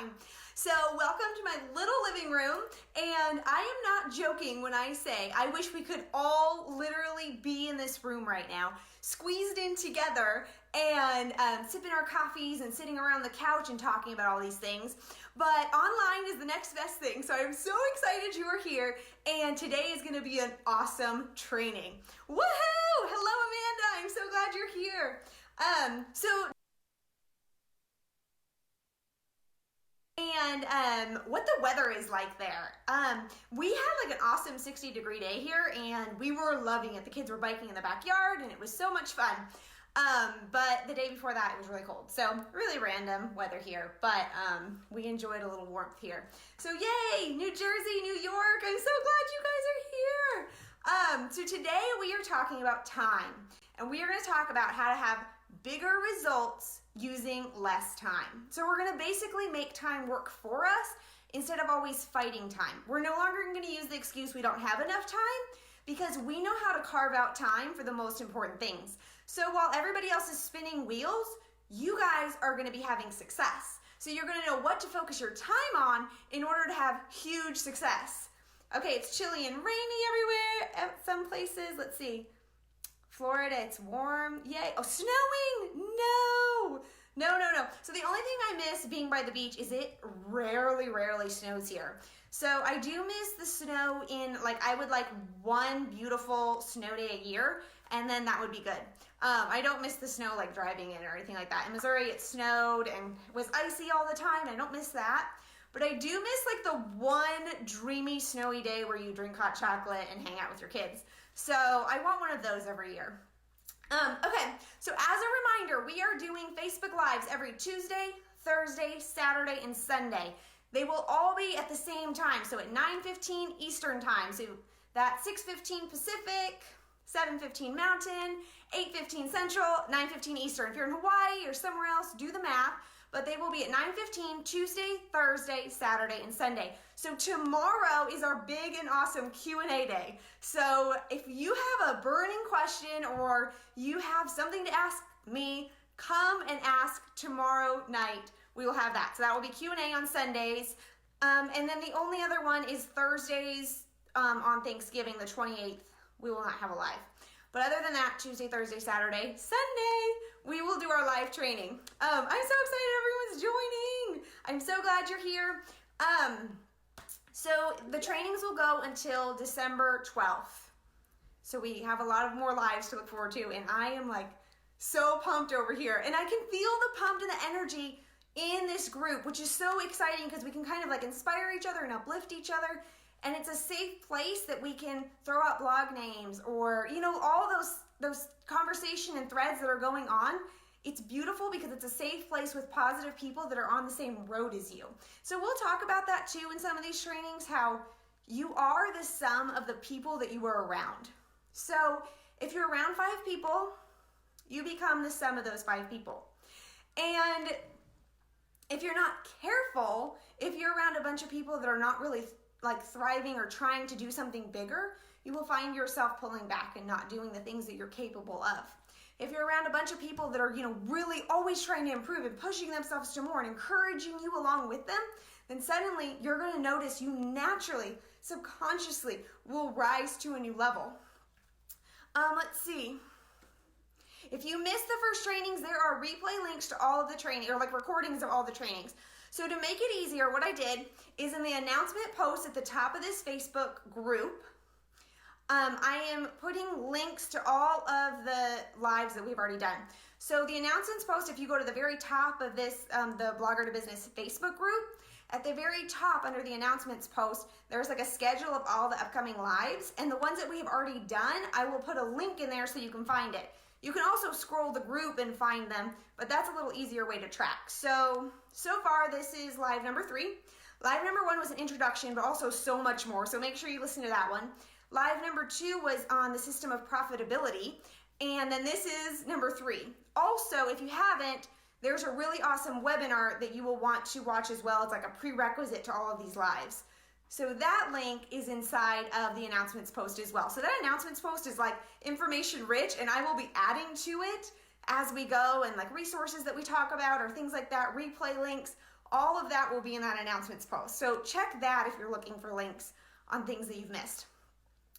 time. So welcome to my little living room, and I am not joking when I say I wish we could all literally be in this room right now, squeezed in together and sipping our coffees and sitting around the couch and talking about all these things. But online is the next best thing, so I'm so excited you are here, and today is going to be an awesome training. Woohoo! Hello, Amanda. I'm so glad you're here. What the weather is like there. We had like an awesome 60-degree day here, and we were loving it. The kids were biking in the backyard, and it was so much fun. But the day before that, it was really cold. So really random weather here, but we enjoyed a little warmth here. So yay, New Jersey, New York. I'm so glad you guys are here. So today we are talking about time, and we are going to talk about how to have bigger results using less time. So we're going to basically make time work for us instead of always fighting time. We're no longer going to use the excuse we don't have enough time, because we know how to carve out time for the most important things. So while everybody else is spinning wheels, you guys are going to be having success. So you're going to know what to focus your time on in order to have huge success. Okay, it's chilly and rainy everywhere at some places. Let's see. Florida, it's warm. Yay. Oh, snowing. No. So the only thing I miss being by the beach is it rarely snows here. So I do miss the snow I would like one beautiful snow day a year, and then that would be good. I don't miss the snow like driving in or anything like that. In Missouri, it snowed and was icy all the time. I don't miss that. But I do miss like the one dreamy snowy day where you drink hot chocolate and hang out with your kids. So I want one of those every year. Okay, so as a reminder, we are doing Facebook Lives every Tuesday, Thursday, Saturday, and Sunday. They will all be at the same time, so at 9:15 Eastern time. So that's 6:15 Pacific, 7:15 Mountain, 8:15 Central, 9:15 Eastern. If you're in Hawaii or somewhere else, do the math. But they will be at 9:15 Tuesday, Thursday, Saturday, and Sunday. So tomorrow is our big and awesome Q&A day. So if you have a burning question or you have something to ask me, come and ask tomorrow night. We will have that. So that will be Q&A on Sundays. And then the only other one is Thursdays on Thanksgiving, the 28th. We will not have a live. But other than that, Tuesday, Thursday, Saturday, Sunday, we will do our live training. I'm so excited everyone's joining. I'm so glad you're here. So the trainings will go until December 12th. So we have a lot of more lives to look forward to, and I am like so pumped over here. And I can feel the pump and the energy in this group, which is so exciting because we can kind of like inspire each other and uplift each other. And it's a safe place that we can throw out blog names or, all those conversation and threads that are going on. It's beautiful because it's a safe place with positive people that are on the same road as you. So we'll talk about that too in some of these trainings, how you are the sum of the people that you are around. So if you're around 5 people, you become the sum of those 5 people. And if you're not careful, if you're around a bunch of people that are not really like thriving or trying to do something bigger, you will find yourself pulling back and not doing the things that you're capable of. If you're around a bunch of people that are, really always trying to improve and pushing themselves to more and encouraging you along with them, then suddenly you're going to notice you naturally, subconsciously will rise to a new level. Let's see. If you missed the first trainings, there are replay links to all of the training, or like recordings of all the trainings. So to make it easier, what I did is in the announcement post at the top of this Facebook group, I am putting links to all of the lives that we've already done. So the announcements post, if you go to the very top of this, the Blogger to Business Facebook group, at the very top under the announcements post, there's like a schedule of all the upcoming lives. And the ones that we have already done, I will put a link in there so you can find it. You can also scroll the group and find them, but that's a little easier way to track. So far this is live number 3. Live number 1 was an introduction, but also so much more. So make sure you listen to that one. Live number 2 was on the system of profitability. And then this is number 3. Also, if you haven't, there's a really awesome webinar that you will want to watch as well. It's like a prerequisite to all of these lives. So that link is inside of the announcements post as well. So that announcements post is like information rich, and I will be adding to it as we go, and like resources that we talk about or things like that, replay links, All of that will be in that announcements post. So check that if you're looking for links on things that you've missed.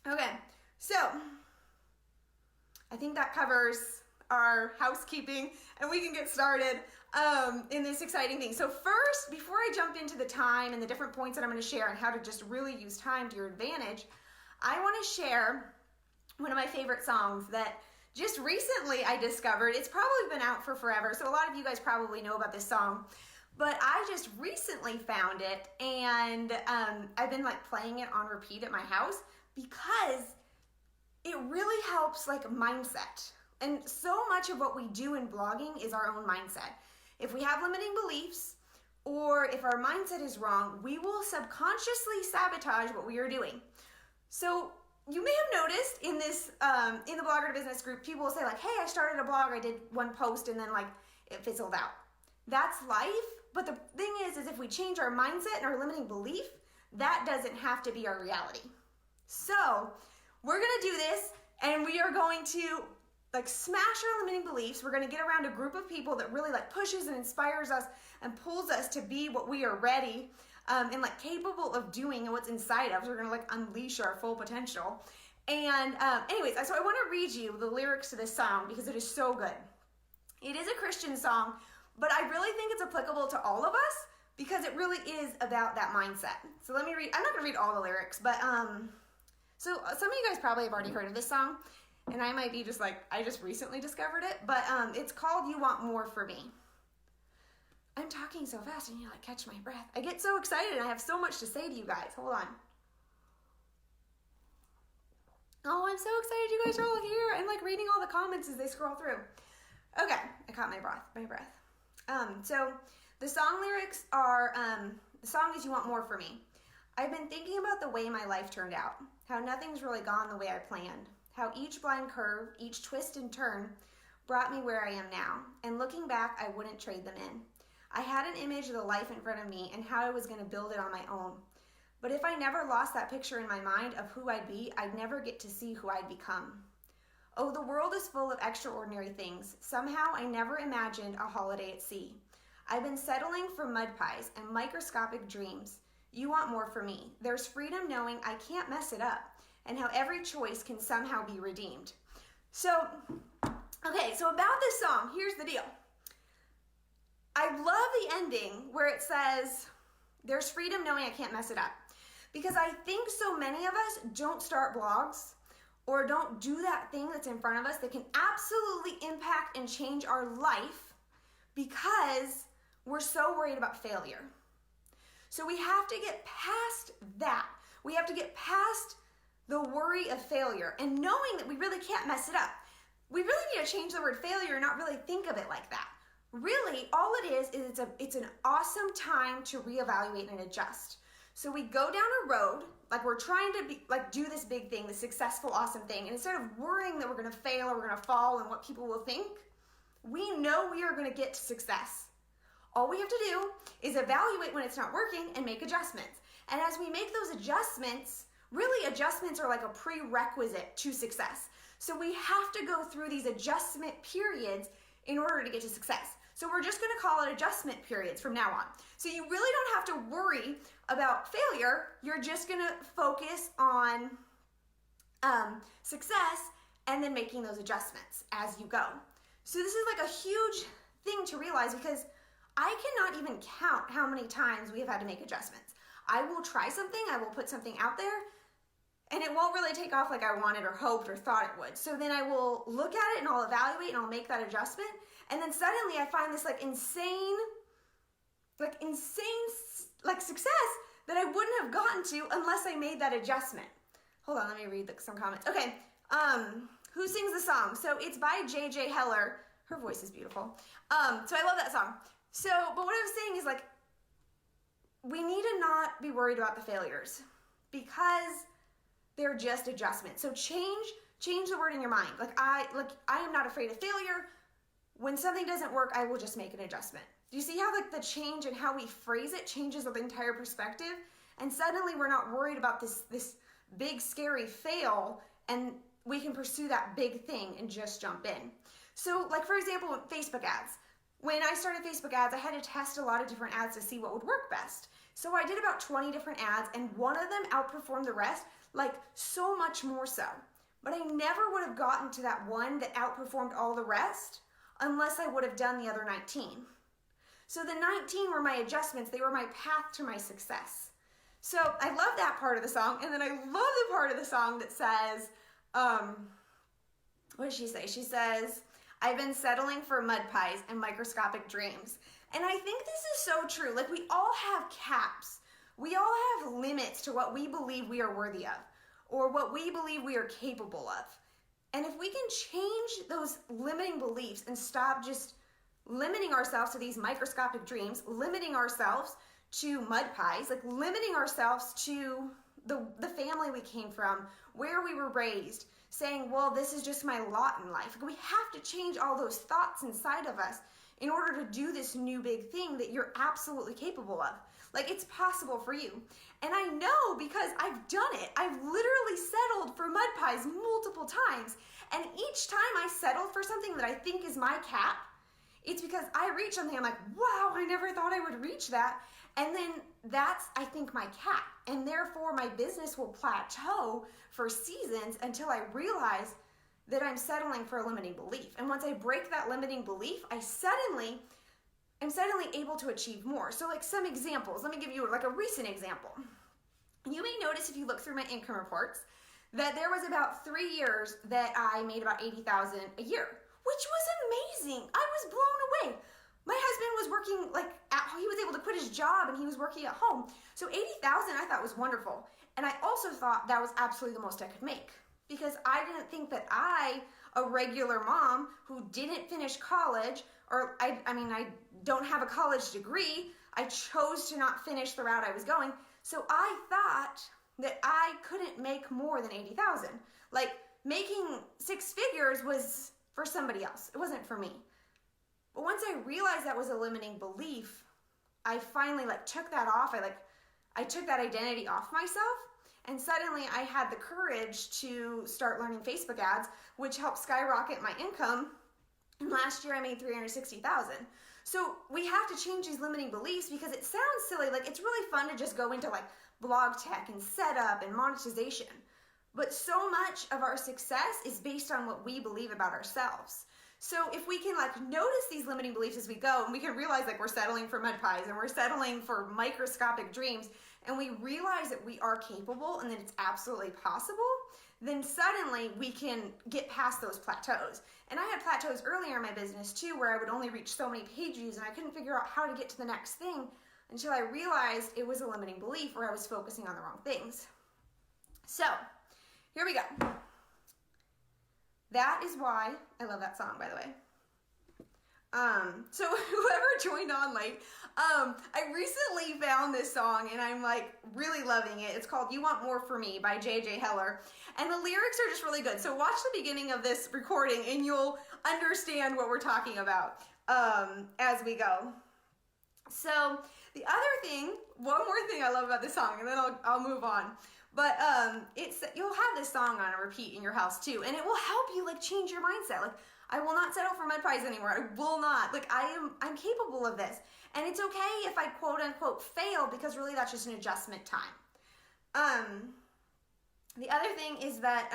Okay, so I think that covers our housekeeping, and we can get started in this exciting thing. So first, before I jump into the time and the different points that I'm going to share and how to just really use time to your advantage, I want to share one of my favorite songs that just recently I discovered. It's probably been out for forever, so a lot of you guys probably know about this song, but I just recently found it, and I've been like playing it on repeat at my house because it really helps like mindset. And so much of what we do in blogging is our own mindset. If we have limiting beliefs, or if our mindset is wrong, we will subconsciously sabotage what we are doing. So you may have noticed in this, in the Blogger to Business group, people will say like, hey, I started a blog, I did one post, and then like it fizzled out. That's life, but the thing is if we change our mindset and our limiting belief, that doesn't have to be our reality. So we're gonna do this, and we are going to like smash our limiting beliefs. We're gonna get around a group of people that really like pushes and inspires us and pulls us to be what we are ready and like capable of doing and what's inside of us. We're gonna like unleash our full potential. And anyways, so I wanna read you the lyrics to this song because it is so good. It is a Christian song, but I really think it's applicable to all of us because it really is about that mindset. So let me read, I'm not gonna read all the lyrics, but so some of you guys probably have already heard of this song, and I might be just like, I just recently discovered it, but it's called You Want More For Me. I'm talking so fast and you like catch my breath. I get so excited and I have so much to say to you guys. Hold on. Oh, I'm so excited you guys are all here. I'm like reading all the comments as they scroll through. Okay, I caught my breath. So the song lyrics are, the song is You Want More For Me. I've been thinking about the way my life turned out, how nothing's really gone the way I planned, how each blind curve, each twist and turn brought me where I am now, and looking back, I wouldn't trade them in. I had an image of the life in front of me and how I was going to build it on my own. But if I never lost that picture in my mind of who I'd be, I'd never get to see who I'd become. Oh, the world is full of extraordinary things. Somehow I never imagined a holiday at sea. I've been settling for mud pies and microscopic dreams. You want more for me. There's freedom knowing I can't mess it up, and how every choice can somehow be redeemed. So, okay, so about this song, here's the deal. I love the ending where it says, there's freedom knowing I can't mess it up. Because I think so many of us don't start blogs or don't do that thing that's in front of us that can absolutely impact and change our life because we're so worried about failure. So we have to get past that. We have to get past the worry of failure and knowing that we really can't mess it up. We really need to change the word failure and not really think of it like that. Really, all it is it's an awesome time to reevaluate and adjust. So we go down a road, like we're trying to do this big thing, this successful, awesome thing, and instead of worrying that we're gonna fail or we're gonna fall and what people will think, we know we are gonna get to success. All we have to do is evaluate when it's not working and make adjustments. And as we make those adjustments, really adjustments are like a prerequisite to success. So we have to go through these adjustment periods in order to get to success. So we're just gonna call it adjustment periods from now on. So you really don't have to worry about failure. You're just gonna focus on success and then making those adjustments as you go. So this is like a huge thing to realize because I cannot even count how many times we have had to make adjustments. I will try something, I will put something out there, and it won't really take off like I wanted or hoped or thought it would. So then I will look at it and I'll evaluate and I'll make that adjustment. And then suddenly I find this insane success that I wouldn't have gotten to unless I made that adjustment. Hold on, let me read some comments. Okay, who sings the song? So it's by J.J. Heller. Her voice is beautiful. So I love that song. So, but what I was saying is we need to not be worried about the failures because they're just adjustments. So change the word in your mind. I am not afraid of failure. When something doesn't work, I will just make an adjustment. Do you see how the change in how we phrase it changes the entire perspective? And suddenly we're not worried about this big scary fail, and we can pursue that big thing and just jump in. So for example, with Facebook ads, when I started Facebook ads, I had to test a lot of different ads to see what would work best. So I did about 20 different ads, and one of them outperformed the rest, like so much more so. But I never would have gotten to that one that outperformed all the rest unless I would have done the other 19. So the 19 were my adjustments. They were my path to my success. So I love that part of the song. And then I love the part of the song that says, what does she say? She says, I've been settling for mud pies and microscopic dreams. And I think this is so true. Like, we all have caps. We all have limits to what we believe we are worthy of, or what we believe we are capable of. And if we can change those limiting beliefs and stop just limiting ourselves to these microscopic dreams, limiting ourselves to mud pies, like limiting ourselves to the family we came from, where we were raised, saying, well, this is just my lot in life. Like, we have to change all those thoughts inside of us in order to do this new big thing that you're absolutely capable of. Like, it's possible for you. And I know because I've done it. I've literally settled for mud pies multiple times. And each time I settled for something that I think is my cap, it's because I reach something, I'm like, wow, I never thought I would reach that. And then that's, I think, my cap. And therefore, my business will plateau for seasons until I realize that I'm settling for a limiting belief. And once I break that limiting belief, I'm suddenly able to achieve more. So like some examples, let me give you like a recent example. You may notice if you look through my income reports that there was about 3 years that I made about $80,000 a year, which was amazing. I was blown away. My husband was working he was able to quit his job and he was working at home. So $80,000 I thought was wonderful. And I also thought that was absolutely the most I could make, because I didn't think that I, a regular mom who didn't finish college, or I don't have a college degree, I chose to not finish the route I was going. So I thought that I couldn't make more than $80,000. Like, making 6 figures was for somebody else. It wasn't for me. But once I realized that was a limiting belief, I finally took that off. I took that identity off myself, and suddenly I had the courage to start learning Facebook ads, which helped skyrocket my income. And last year I made $360,000. So we have to change these limiting beliefs, because it sounds silly. Like, it's really fun to just go into blog tech and setup and monetization. But so much of our success is based on what we believe about ourselves. So if we can notice these limiting beliefs as we go, and we can realize we're settling for mud pies and we're settling for microscopic dreams, and we realize that we are capable and that it's absolutely possible, then suddenly we can get past those plateaus. And I had plateaus earlier in my business too, where I would only reach so many page views and I couldn't figure out how to get to the next thing until I realized it was a limiting belief, or I was focusing on the wrong things. So here we go. That is why I love that song, by the way. So whoever joined on late, I recently found this song and I'm really loving it. It's called You Want More For Me by J.J. Heller. And the lyrics are just really good. So watch the beginning of this recording and you'll understand what we're talking about as we go. So the other thing, one more thing I love about this song, and then I'll move on. But you'll have this song on a repeat in your house too, and it will help you change your mindset. I will not settle for mud pies anymore. I will not. I'm capable of this, and it's okay if I quote unquote fail, because really that's just an adjustment time. The other thing is that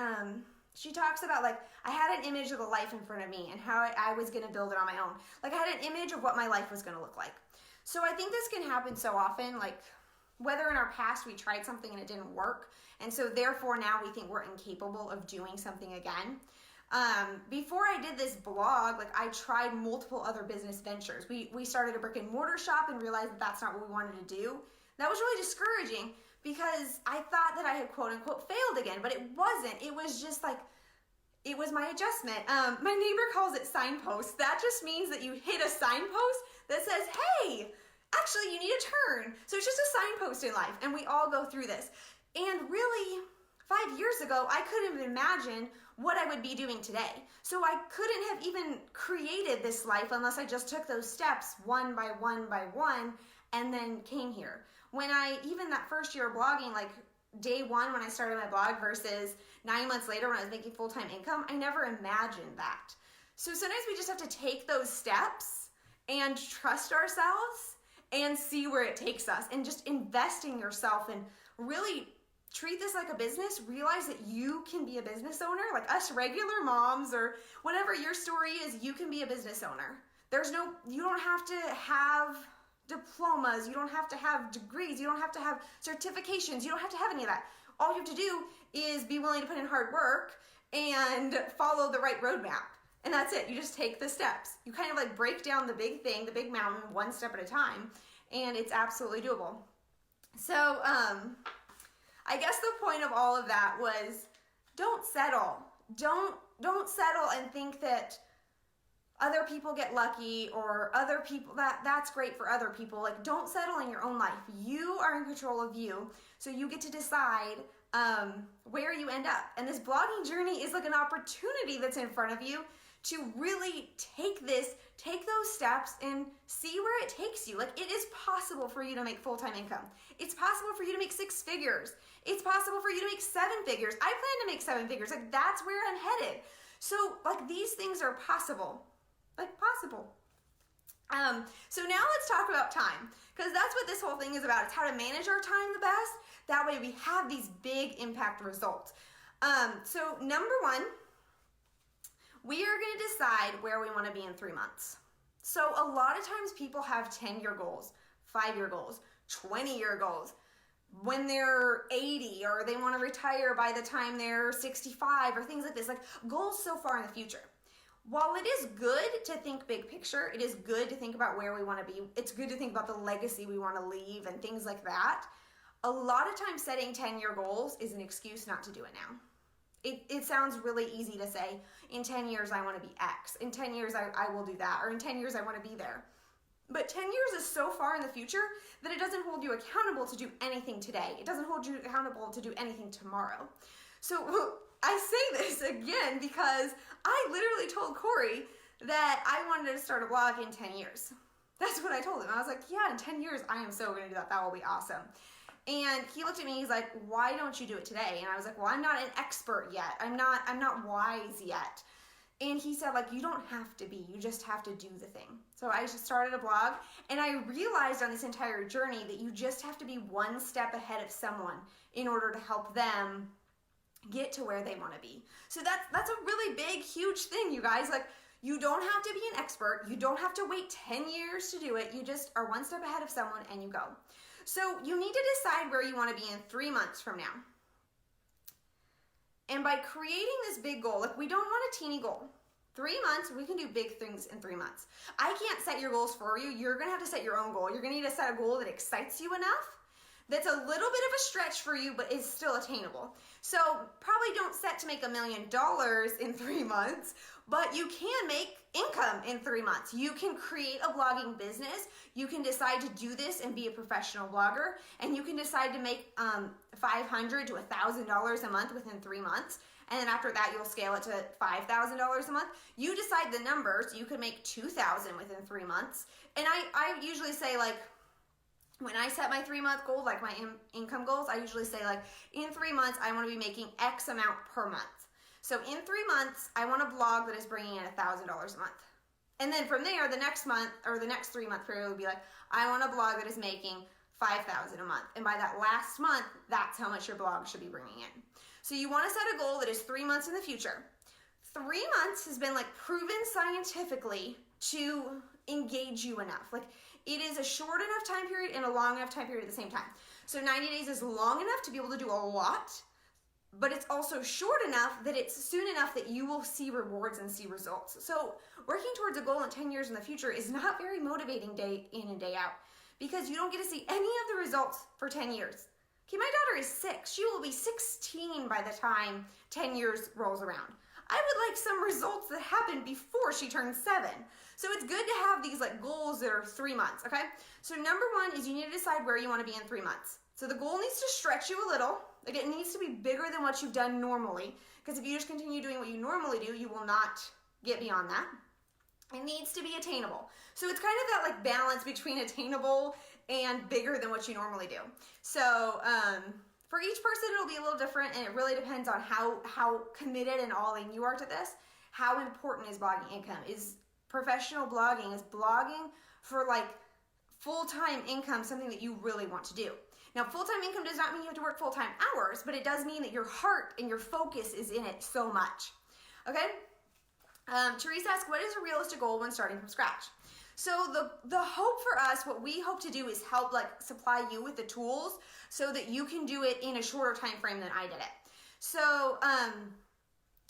she talks about I had an image of the life in front of me and how I was gonna build it on my own. I had an image of what my life was gonna look like. So I think this can happen so often, whether in our past we tried something and it didn't work, and so therefore now we think we're incapable of doing something again. Before I did this blog, I tried multiple other business ventures. We started a brick and mortar shop and realized that that's not what we wanted to do. That was really discouraging, because I thought that I had quote unquote failed again, but it wasn't. It was just it was my adjustment. My neighbor calls it signposts. That just means that you hit a signpost that says, hey, actually, you need a turn. So it's just a signpost in life, and we all go through this. And really, 5 years ago, I couldn't have imagined what I would be doing today. So I couldn't have even created this life unless I just took those steps one by one by one and then came here. When even that first year of blogging, day one when I started my blog versus 9 months later when I was making full-time income, I never imagined that. So sometimes we just have to take those steps and trust ourselves and see where it takes us, and just invest in yourself and really treat this like a business. Realize that you can be a business owner, like us regular moms or whatever your story is, you can be a business owner. You don't have to have diplomas, you don't have to have degrees, you don't have to have certifications, you don't have to have any of that. All you have to do is be willing to put in hard work and follow the right roadmap. And that's it. You just take the steps. You kind of like break down the big thing, the big mountain, one step at a time, and it's absolutely doable. So, I guess the point of all of that was, don't settle. Don't settle and think that other people get lucky, or other people, that's great for other people. Like, don't settle in your own life. You are in control of you, so you get to decide where you end up. And this blogging journey is like an opportunity that's in front of you to really take those steps and see where it takes you. Like, it is possible for you to make full-time income. It's possible for you to make 6 figures. It's possible for you to make 7 figures. I plan to make 7 figures. Like, that's where I'm headed. So, like, these things are possible. Like, possible. So now let's talk about time, because that's what this whole thing is about. It's how to manage our time the best. That way we have these big impact results. So number 1, we are going to decide where we want to be in 3 months. So a lot of times people have 10-year goals, 5-year goals, 20-year goals when they're 80, or they want to retire by the time they're 65, or things like this, like goals so far in the future. While it is good to think big picture, it is good to think about where we want to be. It's good to think about the legacy we want to leave and things like that. A lot of times setting 10-year goals is an excuse not to do it now. It sounds really easy to say, in 10 years I want to be X. In 10 years I will do that. Or in 10 years I want to be there. But 10 years is so far in the future that it doesn't hold you accountable to do anything today. It doesn't hold you accountable to do anything tomorrow. So I say this again because I literally told Corey that I wanted to start a blog in 10 years. That's what I told him. I was like, yeah, in 10 years, I am so going to do that. That will be awesome. And he looked at me, he's like, why don't you do it today? And I was like, well, I'm not an expert yet. I'm not wise yet. And he said, like, you don't have to be, you just have to do the thing. So I just started a blog, and I realized on this entire journey that you just have to be one step ahead of someone in order to help them get to where they want to be. So that's a really big, huge thing, you guys. Like, you don't have to be an expert. You don't have to wait 10 years to do it. You just are one step ahead of someone and you go. So you need to decide where you want to be in 3 months from now. And by creating this big goal, like, we don't want a teeny goal. 3 months, we can do big things in 3 months. I can't set your goals for you. You're going to have to set your own goal. You're going to need to set a goal that excites you enough, that's a little bit of a stretch for you, but is still attainable. So probably don't set to make $1 million in 3 months, but you can make income in 3 months. You can create a blogging business. You can decide to do this and be a professional blogger, and you can decide to make $500 to $1,000 a month within 3 months. And then after that, you'll scale it to $5,000 a month. You decide the numbers. You could make $2,000 within 3 months. And I usually say, like, when I set my 3 month goal, like my income goals, I usually say, like, in 3 months, I want to be making X amount per month. So in 3 months, I want a blog that is bringing in $1,000 a month. And then from there, the next month, or the next 3 month period would be like, I want a blog that is making $5,000 a month. And by that last month, that's how much your blog should be bringing in. So you want to set a goal that is 3 months in the future. 3 months has been, like, proven scientifically to engage you enough. Like, it is a short enough time period and a long enough time period at the same time. So 90 days is long enough to be able to do a lot, but it's also short enough that it's soon enough that you will see rewards and see results. So working towards a goal in 10 years in the future is not very motivating day in and day out, because you don't get to see any of the results for 10 years. Okay, my daughter is 6. She will be 16 by the time 10 years rolls around. I would like some results that happen before she turns 7. So it's good to have these, like, goals that are 3 months, okay? So number 1 is you need to decide where you want to be in 3 months. So the goal needs to stretch you a little. Like, it needs to be bigger than what you've done normally, because if you just continue doing what you normally do, you will not get beyond that. It needs to be attainable. So it's kind of that, like, balance between attainable and bigger than what you normally do. So for each person, it'll be a little different, and it really depends on how committed and all in you are to this. How important is blogging income? Is professional blogging is blogging for like full-time income, something that you really want to do. Now, full-time income does not mean you have to work full-time hours, but it does mean that your heart and your focus is in it so much. Okay? Teresa asks, what is a realistic goal when starting from scratch? So the hope for us, what we hope to do is help like supply you with the tools so that you can do it in a shorter time frame than I did it. So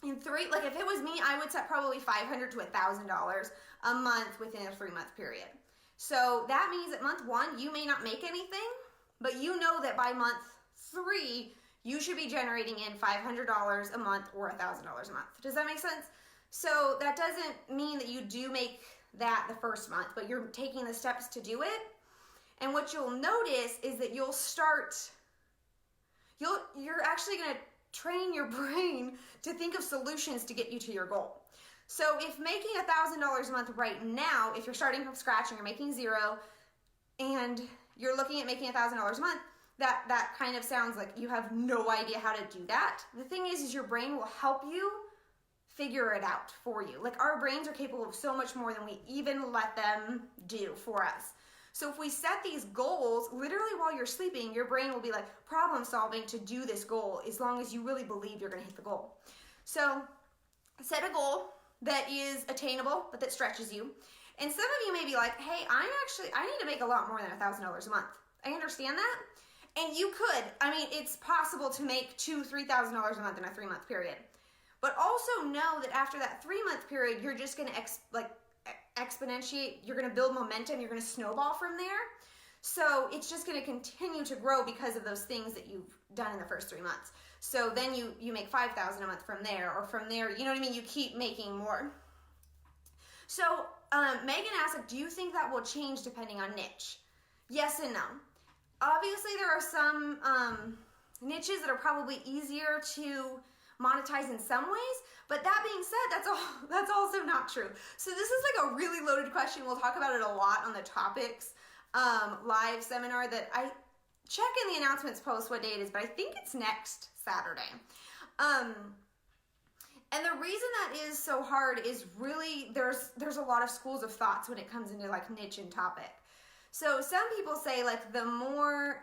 like if it was me, I would set probably $500 to $1,000 a month within a 3-month period. So that means that month 1, you may not make anything, but you know that by month 3, you should be generating in $500 a month or $1,000 a month. Does that make sense? So that doesn't mean that you do make that the first month, but you're taking the steps to do it. And what you'll notice is that you're actually going to train your brain to think of solutions to get you to your goal. So if making $1,000 a month right now, if you're starting from scratch and you're making 0 and you're looking at making $1,000 a month, that kind of sounds like you have no idea how to do that. The thing is your brain will help you figure it out for you. Like our brains are capable of so much more than we even let them do for us. So if we set these goals, literally while you're sleeping, your brain will be like problem solving to do this goal as long as you really believe you're going to hit the goal. So set a goal that is attainable, but that stretches you. And some of you may be like, hey, I need to make a lot more than $1,000 a month. I understand that. And you could. I mean, it's possible to make $2,000 to $3,000 a month in a 3-month period. But also know that after that 3-month period, you're just going to exponentiate. You're going to build momentum. You're going to snowball from there. So it's just going to continue to grow because of those things that you've done in the first 3 months. So then you make $5,000 a month from there, or from there, you know what I mean? You keep making more. So Megan asked, do you think that will change depending on niche? Yes and no. Obviously, there are some niches that are probably easier to monetize in some ways, but that being said, that's also not true. So this is like a really loaded question. We'll talk about it a lot on the topics live seminar that I check in the announcements post what day it is, but I think it's next Saturday. And the reason that is so hard is really there's a lot of schools of thoughts when it comes into like niche and topic. So some people say like the more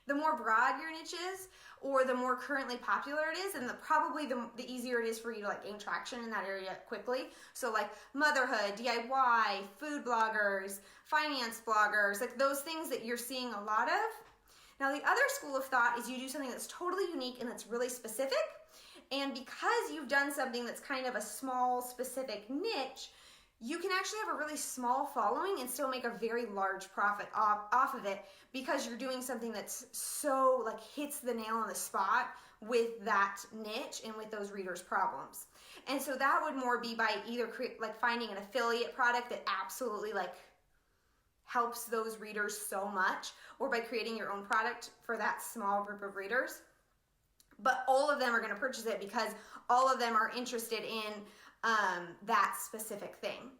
broad your niche is, or the more currently popular it is, and probably the easier it is for you to like gain traction in that area quickly. So like motherhood, DIY, food bloggers, finance bloggers, like those things that you're seeing a lot of. Now the other school of thought is you do something that's totally unique and that's really specific. And because you've done something that's kind of a small specific niche, you can actually have a really small following and still make a very large profit off of it because you're doing something that's so like hits the nail on the spot with that niche and with those readers' problems. And so that would more be by either finding an affiliate product that absolutely like helps those readers so much, or by creating your own product for that small group of readers. But all of them are going to purchase it because all of them are interested in that specific thing.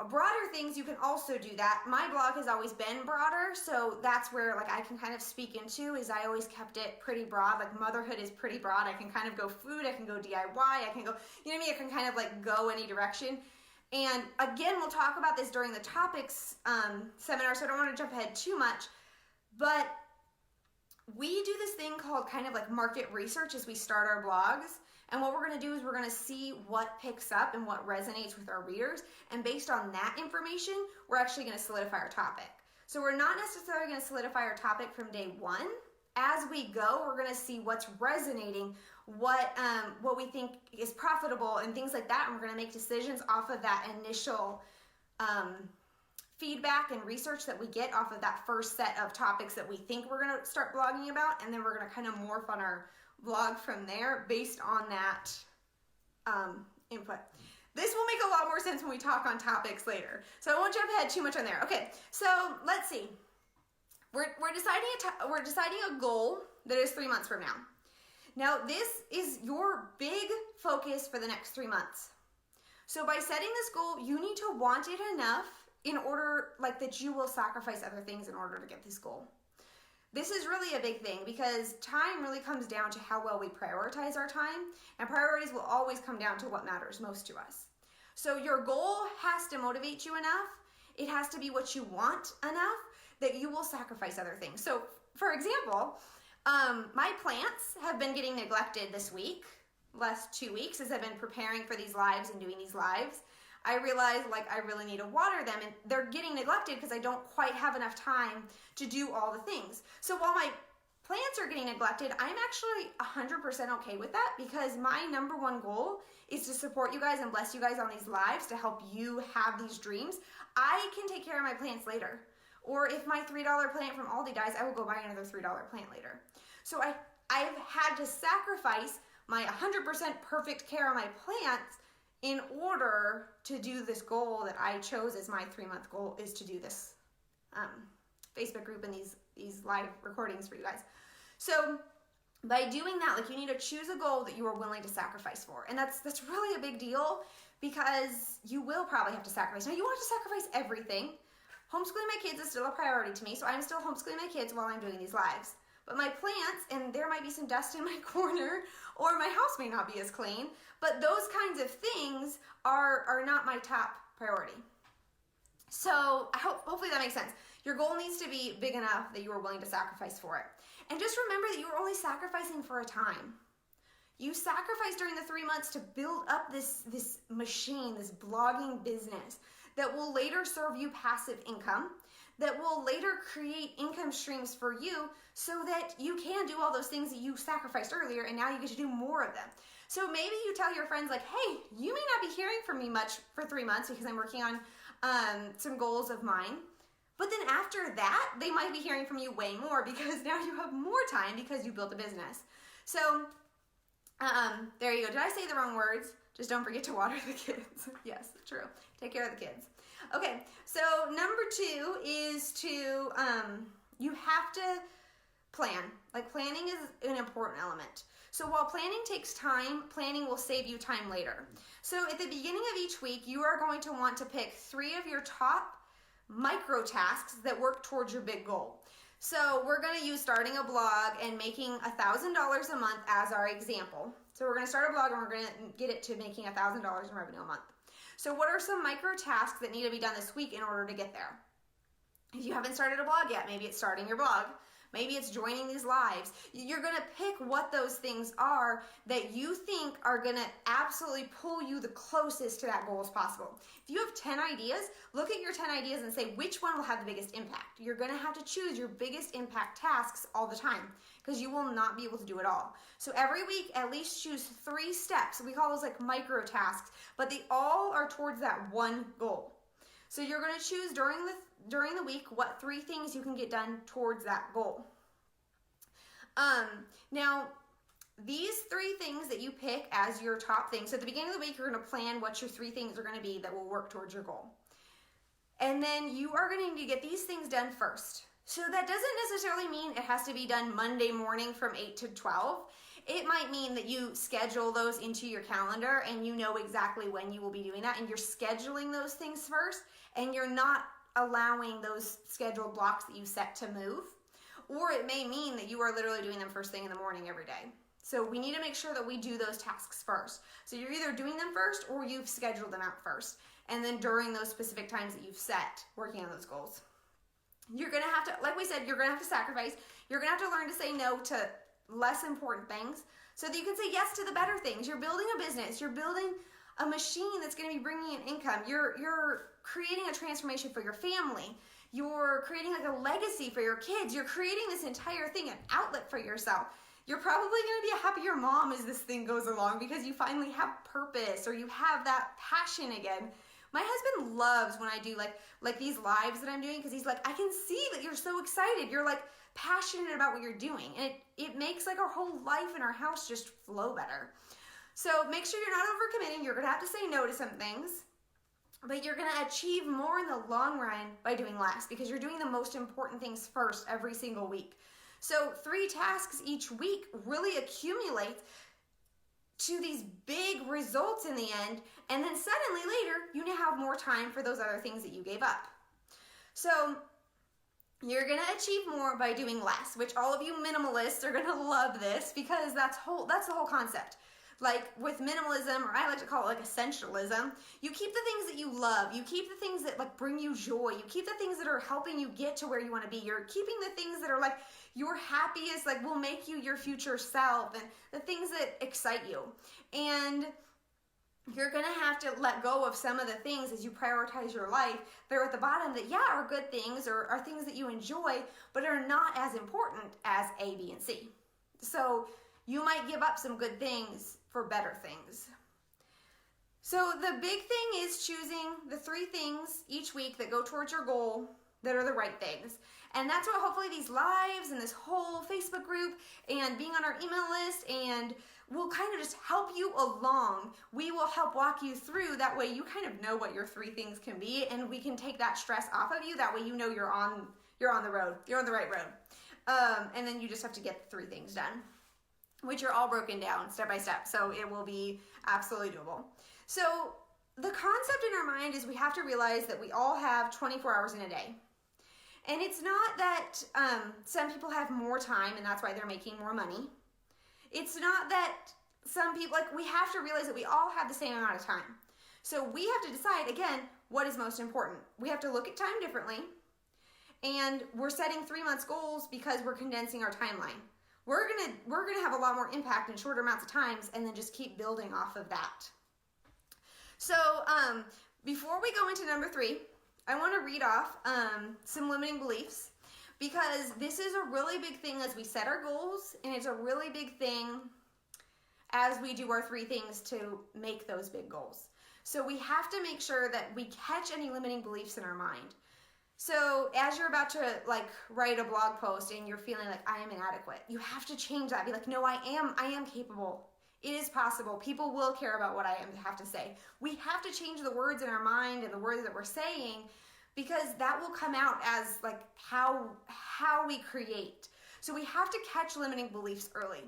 Broader things, you can also do that. My blog has always been broader, so that's where like I can kind of speak into is I always kept it pretty broad. Like motherhood is pretty broad. I can kind of go food, I can go DIY, I can go, you know what I mean? I can kind of like go any direction. And again, we'll talk about this during the topics seminar, so I don't want to jump ahead too much, but we do this thing called kind of like market research as we start our blogs. And what we're going to do is we're going to see what picks up and what resonates with our readers. And based on that information, we're actually going to solidify our topic. So we're not necessarily going to solidify our topic from day one. As we go, we're going to see what's resonating, what we think is profitable and things like that. And we're going to make decisions off of that initial feedback and research that we get off of that first set of topics that we think we're going to start blogging about. And then we're going to kind of morph on our blog from there based on that input. This will make a lot more sense when we talk on topics later. So I won't jump ahead too much on there. Okay, so let's see. We're deciding a goal that is 3 months from now. Now this is your big focus for the next 3 months. So by setting this goal, you need to want it enough in order like that you will sacrifice other things in order to get this goal. This is really a big thing because time really comes down to how well we prioritize our time, and priorities will always come down to what matters most to us. So your goal has to motivate you enough. It has to be what you want enough that you will sacrifice other things. So for example, my plants have been getting neglected this week, last 2 weeks, as I've been preparing for these lives and doing these lives. I realized like I really need to water them, and they're getting neglected because I don't quite have enough time to do all the things. So while my plants are getting neglected, I'm actually 100% okay with that, because my number one goal is to support you guys and bless you guys on these lives to help you have these dreams. I can take care of my plants later. Or if my $3 plant from Aldi dies, I will go buy another $3 plant later. So I've had to sacrifice my 100% perfect care of my plants in order to do this goal that I chose as my 3-month goal, is to do this Facebook group and these live recordings for you guys. So by doing that, like, you need to choose a goal that you are willing to sacrifice for. And that's really a big deal, because you will probably have to sacrifice. Now, you won't have to sacrifice everything. Homeschooling my kids is still a priority to me, so I'm still homeschooling my kids while I'm doing these lives. But my plants, and there might be some dust in my corner, or my house may not be as clean, but those kinds of things are not my top priority. So hopefully that makes sense. Your goal needs to be big enough that you are willing to sacrifice for it. And just remember that you are only sacrificing for a time. You sacrifice during the 3 months to build up this machine, this blogging business that will later serve you passive income, that will later create income streams for you so that you can do all those things that you sacrificed earlier, and now you get to do more of them. So maybe you tell your friends, like, hey, you may not be hearing from me much for 3 months because I'm working on some goals of mine. But then after that, they might be hearing from you way more, because now you have more time because you built a business. So there you go. Did I say the wrong words? Just don't forget to water the kids. Yes, true. Take care of the kids. Okay, so number 2 is to, you have to plan. Like, planning is an important element. So while planning takes time, planning will save you time later. So at the beginning of each week, you are going to want to pick 3 of your top micro tasks that work towards your big goal. So we're going to use starting a blog and making $1,000 a month as our example. So we're going to start a blog and we're going to get it to making $1,000 in revenue a month. So what are some micro tasks that need to be done this week in order to get there? If you haven't started a blog yet, maybe it's starting your blog. Maybe it's joining these lives. You're going to pick what those things are that you think are going to absolutely pull you the closest to that goal as possible. If you have 10 ideas, look at your 10 ideas and say which one will have the biggest impact. You're going to have to choose your biggest impact tasks all the time, because you will not be able to do it all. So every week, at least choose 3 steps. We call those like micro tasks, but they all are towards that one goal. So you're going to choose during the week what 3 things you can get done towards that goal. Now, these 3 things that you pick as your top things, so at the beginning of the week, you're going to plan what your 3 things are going to be that will work towards your goal. And then you are going to need to get these things done first. So that doesn't necessarily mean it has to be done Monday morning from 8 to 12. It might mean that you schedule those into your calendar and you know exactly when you will be doing that, and you're scheduling those things first, and you're not allowing those scheduled blocks that you set to move. Or it may mean that you are literally doing them first thing in the morning every day. So we need to make sure that we do those tasks first. So you're either doing them first or you've scheduled them out first. And then during those specific times that you've set, working on those goals. You're going to have to, like we said, you're going to have to sacrifice. You're going to have to learn to say no to less important things so that you can say yes to the better things. You're building a business. You're building a machine that's going to be bringing in income. You're creating a transformation for your family. You're creating like a legacy for your kids. You're creating this entire thing, an outlet for yourself. You're probably going to be a happier mom as this thing goes along, because you finally have purpose, or you have that passion again. My husband loves when I do like these lives that I'm doing, because he's like, I can see that you're so excited. You're like passionate about what you're doing. And it makes like our whole life in our house just flow better. So make sure you're not overcommitting. You're going to have to say no to some things. But you're going to achieve more in the long run by doing less, because you're doing the most important things first every single week. So 3 tasks each week really accumulate to these big results in the end, and then suddenly later you now have more time for those other things that you gave up. So you're going to achieve more by doing less, which all of you minimalists are going to love this, because that's the whole concept. like with minimalism, or I like to call it like essentialism, you keep the things that you love. You keep the things that like bring you joy. You keep the things that are helping you get to where you want to be. You're keeping the things that are like your happiest, like will make you your future self, and the things that excite you. And you're going to have to let go of some of the things as you prioritize your life that are at the bottom that, yeah, are good things or are things that you enjoy, but are not as important as A, B, and C. So you might give up some good things for better things. So the big thing is choosing the 3 things each week that go towards your goal that are the right things. And that's what hopefully these lives and this whole Facebook group and being on our email list and will kind of just help you along. We will help walk you through. That way you kind of know what your 3 things can be, and we can take that stress off of you. That way you know you're on the road. You're on the right road. And then you just have to get the 3 things done, which are all broken down step by step. So it will be absolutely doable. So the concept in our mind is we have to realize that we all have 24 hours in a day. And it's not that some people have more time and that's why they're making more money. It's not that some people, like we have to realize that we all have the same amount of time. So we have to decide, again, what is most important. We have to look at time differently. And we're setting 3 months goals because we're condensing our timeline. We're gonna have a lot more impact in shorter amounts of times and then just keep building off of that. So before we go into number 3, I want to read off some limiting beliefs, because this is a really big thing as we set our goals, and it's a really big thing as we do our 3 things to make those big goals. So we have to make sure that we catch any limiting beliefs in our mind. So as you're about to like write a blog post and you're feeling like I am inadequate, you have to change that. Be like, no, I am capable. It is possible. People will care about what I have to say. We have to change the words in our mind and the words that we're saying, because that will come out as like how we create. So we have to catch limiting beliefs early.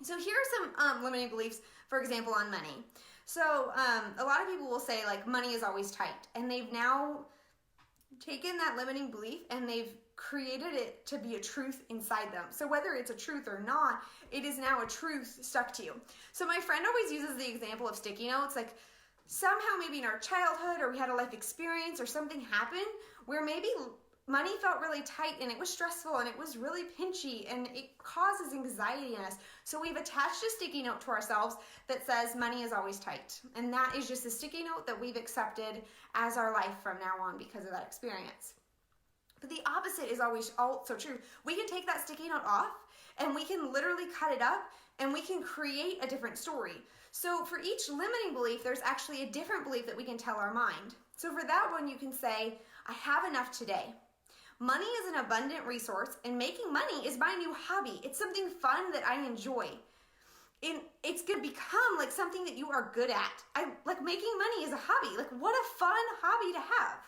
So here are some limiting beliefs, for example, on money. So a lot of people will say like money is always tight, and they've now taken that limiting belief and they've created it to be a truth inside them. So whether it's a truth or not, it is now a truth stuck to you. So my friend always uses the example of sticky notes. Like somehow maybe in our childhood, or we had a life experience or something happened where maybe money felt really tight and it was stressful and it was really pinchy and it causes anxiety in us. So we've attached a sticky note to ourselves that says money is always tight. And that is just a sticky note that we've accepted as our life from now on because of that experience. But the opposite is always also true. We can take that sticky note off and we can literally cut it up and we can create a different story. So for each limiting belief, there's actually a different belief that we can tell our mind. So for that one, you can say, I have enough today. Money is an abundant resource, and making money is my new hobby. It's something fun that I enjoy. And it's going to become like something that you are good at. Like making money is a hobby. Like what a fun hobby to have.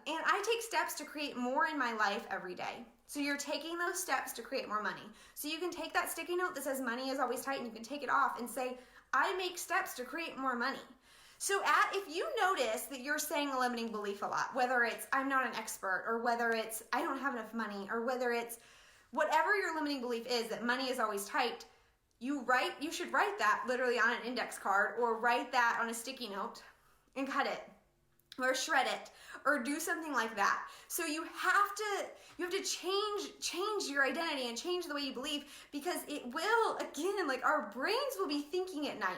And I take steps to create more in my life every day. So you're taking those steps to create more money. So you can take that sticky note that says money is always tight, and you can take it off and say, I make steps to create more money. So if you notice that you're saying a limiting belief a lot, whether it's I'm not an expert, or whether it's I don't have enough money, or whether it's whatever your limiting belief is that money is always tight, you should write that literally on an index card, or write that on a sticky note and cut it, or shred it, or do something like that. So you have to change your identity and change the way you believe, because it will, again, like our brains will be thinking at night.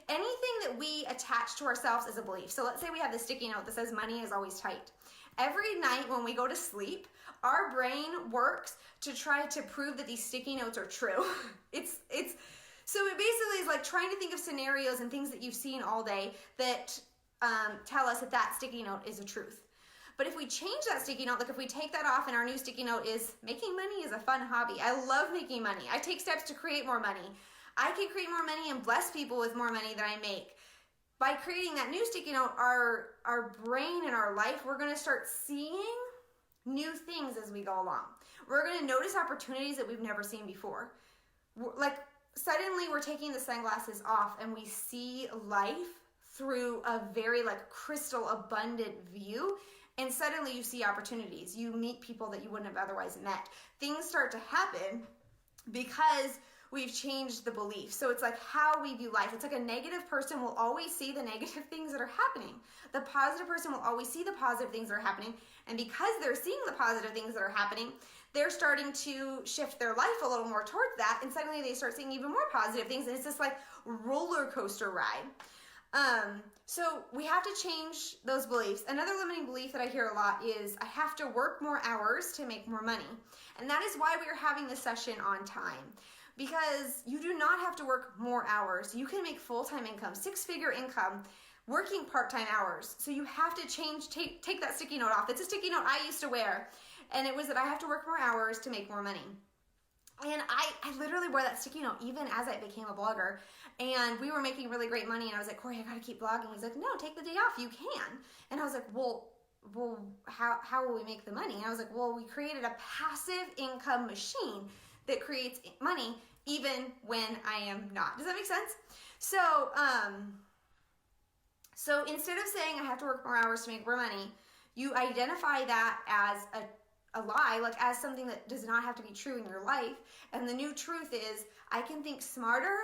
Anything that we attach to ourselves as a belief. So let's say we have the sticky note that says money is always tight. Every night when we go to sleep, our brain works to try to prove that these sticky notes are true. So it basically is like trying to think of scenarios and things that you've seen all day that tell us that sticky note is a truth. But if we change that sticky note, like if we take that off and our new sticky note is making money is a fun hobby. I love making money. I take steps to create more money. I can create more money and bless people with more money that I make. By creating that new sticky note, our brain and our life, we're going to start seeing new things as we go along. We're going to notice opportunities that we've never seen before. Like suddenly we're taking the sunglasses off and we see life through a very like crystal abundant view. And suddenly you see opportunities. You meet people that you wouldn't have otherwise met. Things start to happen because we've changed the belief. So it's like how we view life. It's like a negative person will always see the negative things that are happening. The positive person will always see the positive things that are happening. And because they're seeing the positive things that are happening, they're starting to shift their life a little more towards that. And suddenly they start seeing even more positive things. And it's this like roller coaster ride. So we have to change those beliefs. Another limiting belief that I hear a lot is I have to work more hours to make more money. And that is why we are having this session on time. Because you do not have to work more hours. You can make full-time income, six-figure income, working part-time hours. So you have to take that sticky note off. It's a sticky note I used to wear. And it was that I have to work more hours to make more money. And I literally wore that sticky note even as I became a blogger. And we were making really great money. And I was like, Corey, I got to keep blogging. He's like, no, take the day off. You can. And I was like, well, how will we make the money? And I was like, well, we created a passive income machine that creates money even when I am not. Does that make sense? So, so instead of saying I have to work more hours to make more money, you identify that as a lie, like as something that does not have to be true in your life. And the new truth is I can think smarter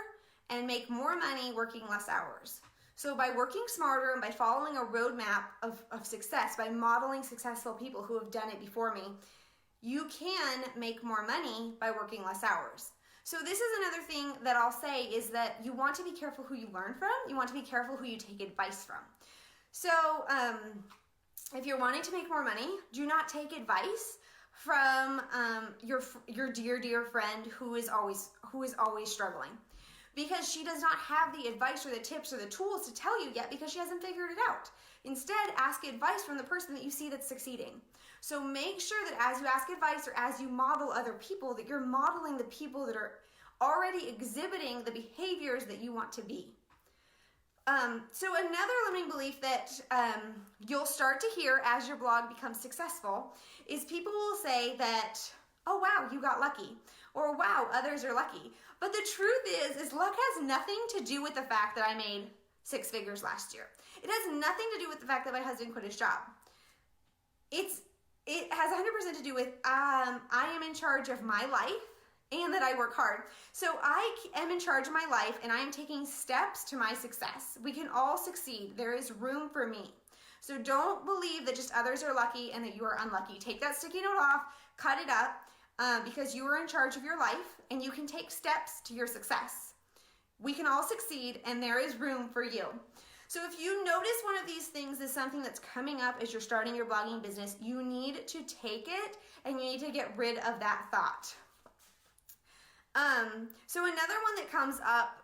and make more money working less hours. So by working smarter and by following a roadmap of success, by modeling successful people who have done it before me, you can make more money by working less hours. So this is another thing that I'll say is that you want to be careful who you learn from. You want to be careful who you take advice from. So if you're wanting to make more money, do not take advice from your dear friend who is always struggling, because she does not have the advice or the tips or the tools to tell you yet because she hasn't figured it out. Instead, ask advice from the person that you see that's succeeding. So make sure that as you ask advice or as you model other people, that you're modeling the people that are already exhibiting the behaviors that you want to be. So another limiting belief that you'll start to hear as your blog becomes successful is people will say that, oh wow, you got lucky, or wow, others are lucky. But the truth is luck has nothing to do with the fact that I made 6 figures last year. It has nothing to do with the fact that my husband quit his job. It has 100% to do with I am in charge of my life and that I work hard. So I am in charge of my life and I am taking steps to my success. We can all succeed. There is room for me. So don't believe that just others are lucky and that you are unlucky. Take that sticky note off, cut it up, because you are in charge of your life and you can take steps to your success. We can all succeed and there is room for you. So if you notice one of these things is something that's coming up as you're starting your blogging business, you need to take it and you need to get rid of that thought. So another one that comes up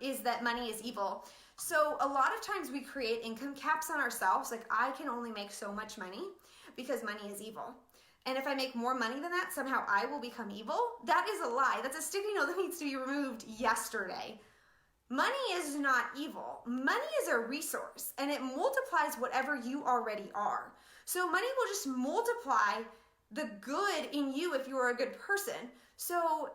is that money is evil. So a lot of times we create income caps on ourselves, like I can only make so much money because money is evil. And if I make more money than that, somehow I will become evil. That is a lie. That's a sticky note that needs to be removed yesterday. Money is not evil. Money is a resource and it multiplies whatever you already are. So money will just multiply the good in you if you are a good person. So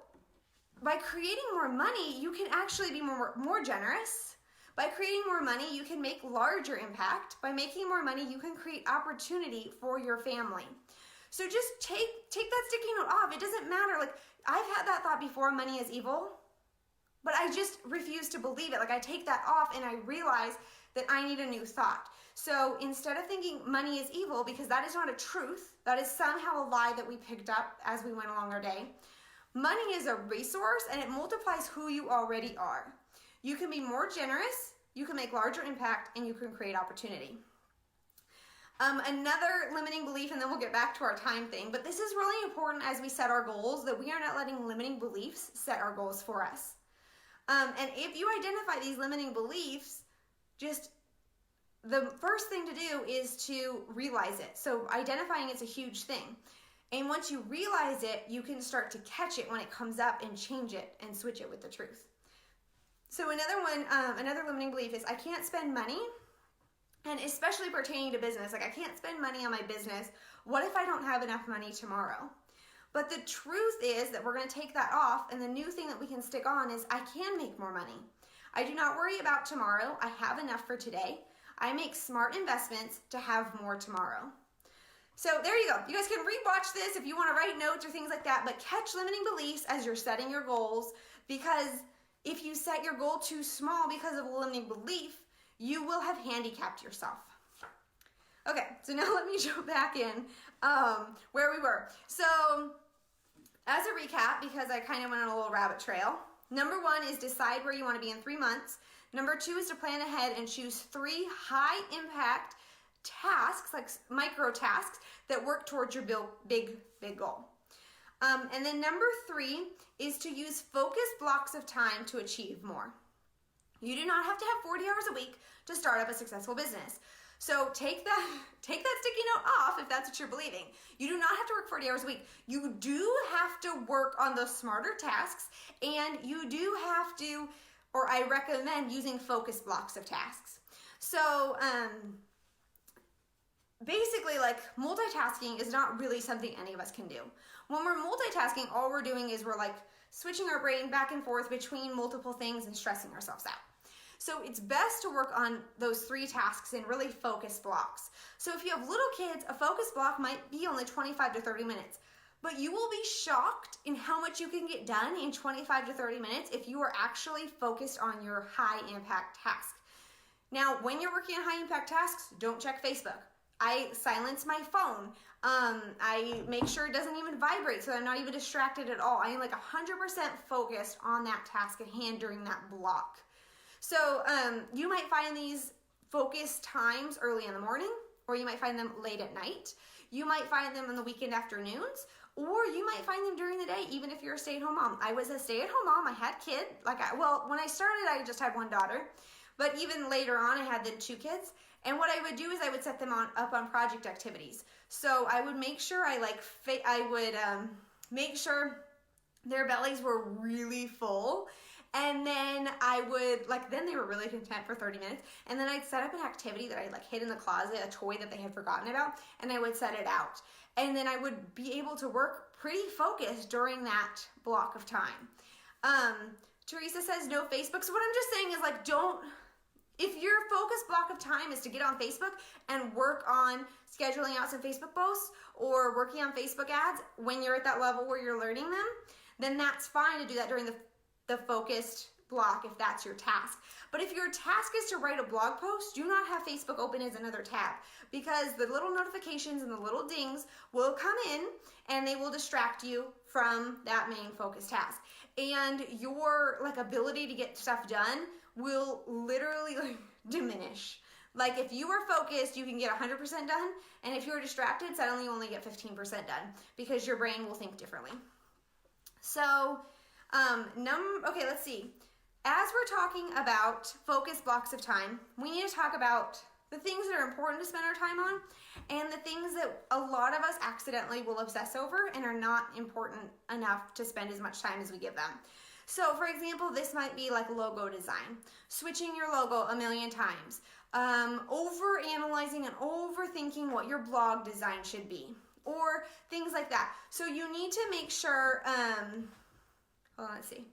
by creating more money, you can actually be more generous. By creating more money, you can make larger impact. By making more money, you can create opportunity for your family. So just take that sticky note off. It doesn't matter. Like I've had that thought before, money is evil, but I just refuse to believe it. Like I take that off and I realize that I need a new thought. So instead of thinking money is evil, because that is not a truth, that is somehow a lie that we picked up as we went along our day. Money is a resource and it multiplies who you already are. You can be more generous, you can make larger impact, and you can create opportunity. Another limiting belief, and then we'll get back to our time thing, but this is really important as we set our goals, that we are not letting limiting beliefs set our goals for us. And if you identify these limiting beliefs, just the first thing to do is to realize it. So identifying it's a huge thing. And once you realize it, you can start to catch it when it comes up and change it and switch it with the truth. So another limiting belief is I can't spend money, and especially pertaining to business. Like I can't spend money on my business. What if I don't have enough money tomorrow? But the truth is that we're going to take that off, and the new thing that we can stick on is I can make more money. I do not worry about tomorrow. I have enough for today. I make smart investments to have more tomorrow. So there you go. You guys can rewatch this if you want to write notes or things like that, but catch limiting beliefs as you're setting your goals, because if you set your goal too small because of a limiting belief, you will have handicapped yourself. Okay, so now let me jump back in where we were. So as a recap, because I kind of went on a little rabbit trail, number 1 is decide where you want to be in 3 months. Number 2 is to plan ahead and choose 3 high impact tasks, like micro tasks, that work towards your big goal. And then number 3 is to use focused blocks of time to achieve more. You do not have to have 40 hours a week to start up a successful business. So take that sticky note off if that's what you're believing. You do not have to work 40 hours a week. You do have to work on those smarter tasks, and you do have to, or I recommend using focused blocks of tasks. So basically, like, multitasking is not really something any of us can do. When we're multitasking, all we're doing is we're like switching our brain back and forth between multiple things and stressing ourselves out. So it's best to work on those 3 tasks in really focused blocks. So if you have little kids, a focused block might be only 25 to 30 minutes, but you will be shocked in how much you can get done in 25 to 30 minutes if you are actually focused on your high impact task. Now, when you're working on high impact tasks, don't check Facebook. I silence my phone. I make sure it doesn't even vibrate so I'm not even distracted at all. I am like 100% focused on that task at hand during that block. So you might find these focused times early in the morning, or you might find them late at night. You might find them on the weekend afternoons, or you might find them during the day, even if you're a stay-at-home mom. I was a stay-at-home mom. I had kids. When I started, I just had 1 daughter. But even later on, I had the 2 kids. And what I would do is I would set them up on project activities. So I would make sure make sure their bellies were really full. And then I would, then they were really content for 30 minutes. And then I'd set up an activity that I'd hid in the closet, a toy that they had forgotten about, and I would set it out. And then I would be able to work pretty focused during that block of time. Teresa says no Facebook. So what I'm just saying is if your focus block of time is to get on Facebook and work on scheduling out some Facebook posts or working on Facebook ads when you're at that level where you're learning them, then that's fine to do that during the focused block if that's your task. But if your task is to write a blog post, do not have Facebook open as another tab, because the little notifications and the little dings will come in and they will distract you from that main focus task. And your ability to get stuff done will literally diminish. If you are focused, you can get 100% done, and if you're distracted, suddenly you only get 15% done because your brain will think differently. So okay, let's see. As we're talking about focus blocks of time, we need to talk about the things that are important to spend our time on and the things that a lot of us accidentally will obsess over and are not important enough to spend as much time as we give them. So for example, this might be logo design, switching your logo a million times, over analyzing and overthinking what your blog design should be, or things like that. So you need to make sure, hold on, let's see.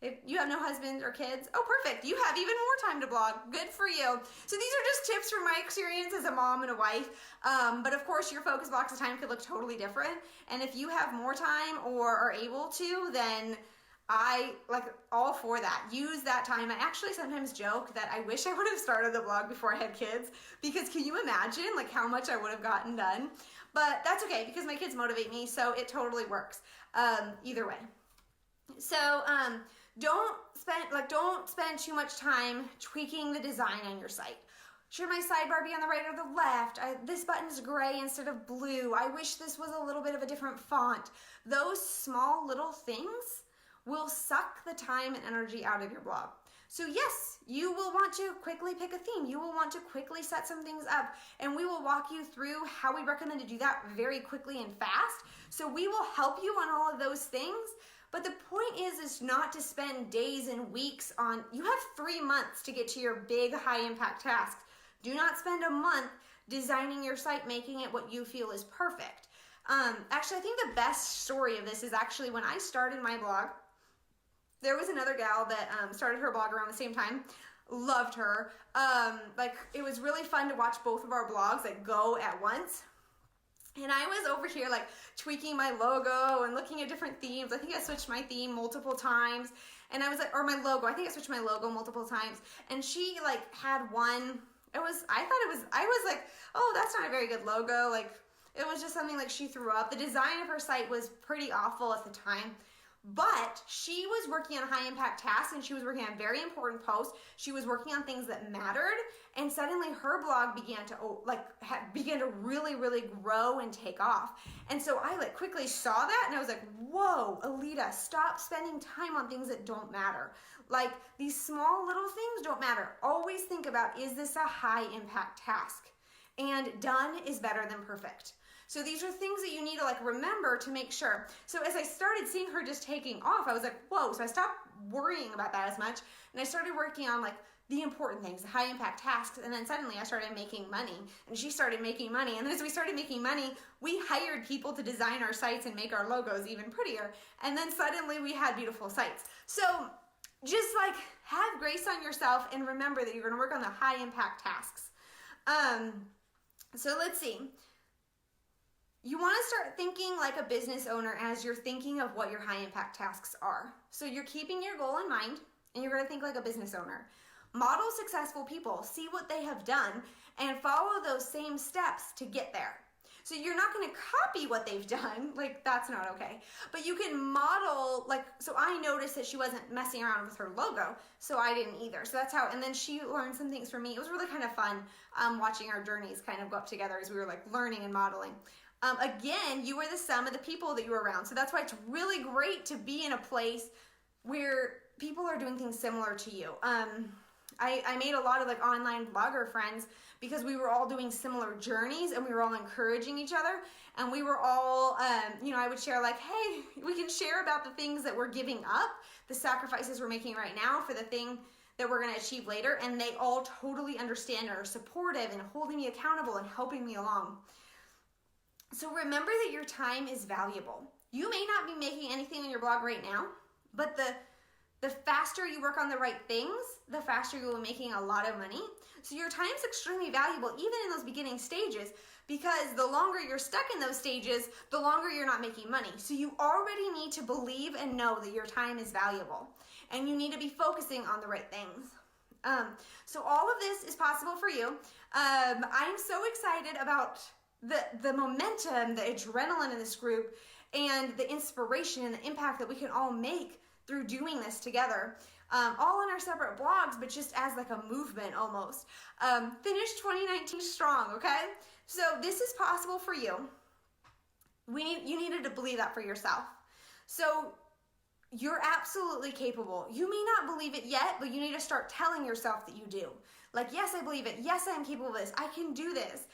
If you have no husband or kids, oh, perfect. You have even more time to blog. Good for you. So these are just tips from my experience as a mom and a wife. But of course, your focus blocks of time could look totally different. And if you have more time or are able to, then I all for that. Use that time. I actually sometimes joke that I wish I would have started the blog before I had kids, because can you imagine how much I would have gotten done? But that's okay, because my kids motivate me, so it totally works. Either way. So don't spend too much time tweaking the design on your site. Should my sidebar be on the right or the left? This button's gray instead of blue. I wish this was a little bit of a different font. Those small little things will suck the time and energy out of your blog. So yes, you will want to quickly pick a theme. You will want to quickly set some things up, and we will walk you through how we recommend to do that very quickly and fast. So we will help you on all of those things. But the point is not to spend days and weeks on, you have 3 months to get to your big high impact tasks. Do not spend a month designing your site, making it what you feel is perfect. Actually, I think the best story of this is actually when I started my blog, there was another gal that started her blog around the same time. Loved her. It was really fun to watch both of our blogs go at once. And I was over here like tweaking my logo and looking at different themes. I think I switched my theme multiple times. And I was like, or my logo, I think I switched my logo multiple times. And she like had one, I was like, oh, that's not a very good logo. Like, it was just something like she threw up. The design of her site was pretty awful at the time. But she was working on high impact tasks, and she was working on very important posts. She was working on things that mattered, and suddenly her blog began to really, really grow and take off. And so I like quickly saw that, and I was like, whoa, Alida, stop spending time on things that don't matter. Like, these small little things don't matter. Always think about, is this a high impact task? And done is better than perfect. So these are things that you need to like remember to make sure. So as I started seeing her just taking off, I was like, whoa. So I stopped worrying about that as much. And I started working on like the important things, the high impact tasks. And then suddenly I started making money, and she started making money. And as we started making money, we hired people to design our sites and make our logos even prettier. And then suddenly we had beautiful sites. So just like have grace on yourself and remember that you're going to work on the high impact tasks. So let's see. You want to start thinking like a business owner as you're thinking of what your high impact tasks are. So you're keeping your goal in mind, and you're going to think like a business owner. Model successful people, see what they have done, and follow those same steps to get there. So you're not going to copy what they've done, like that's not okay. But you can model, like, so I noticed that she wasn't messing around with her logo, so I didn't either. So that's how, and then she learned some things from me. It was really kind of fun watching our journeys kind of go up together as we were like learning and modeling. Again, you are the sum of the people that you are around. So that's why it's really great to be in a place where people are doing things similar to you. I made a lot of like online blogger friends because we were all doing similar journeys, and we were all encouraging each other, and we were all, I would share like, hey, we can share about the things that we're giving up, the sacrifices we're making right now for the thing that we're going to achieve later. And they all totally understand and are supportive and holding me accountable and helping me along. So remember that your time is valuable. You may not be making anything on your blog right now, but the faster you work on the right things, the faster you will be making a lot of money. So your time is extremely valuable, even in those beginning stages, because the longer you're stuck in those stages, the longer you're not making money. So you already need to believe and know that your time is valuable, and you need to be focusing on the right things. So all of this is possible for you. I'm so excited about the momentum, the adrenaline in this group, and the inspiration and the impact that we can all make through doing this together, all on our separate blogs, but just as like a movement almost. Finish 2019 strong, okay? So this is possible for you. You needed to believe that for yourself. So you're absolutely capable. You may not believe it yet, but you need to start telling yourself that you do. Like, yes, I believe it. Yes, I am capable of this. I can do this.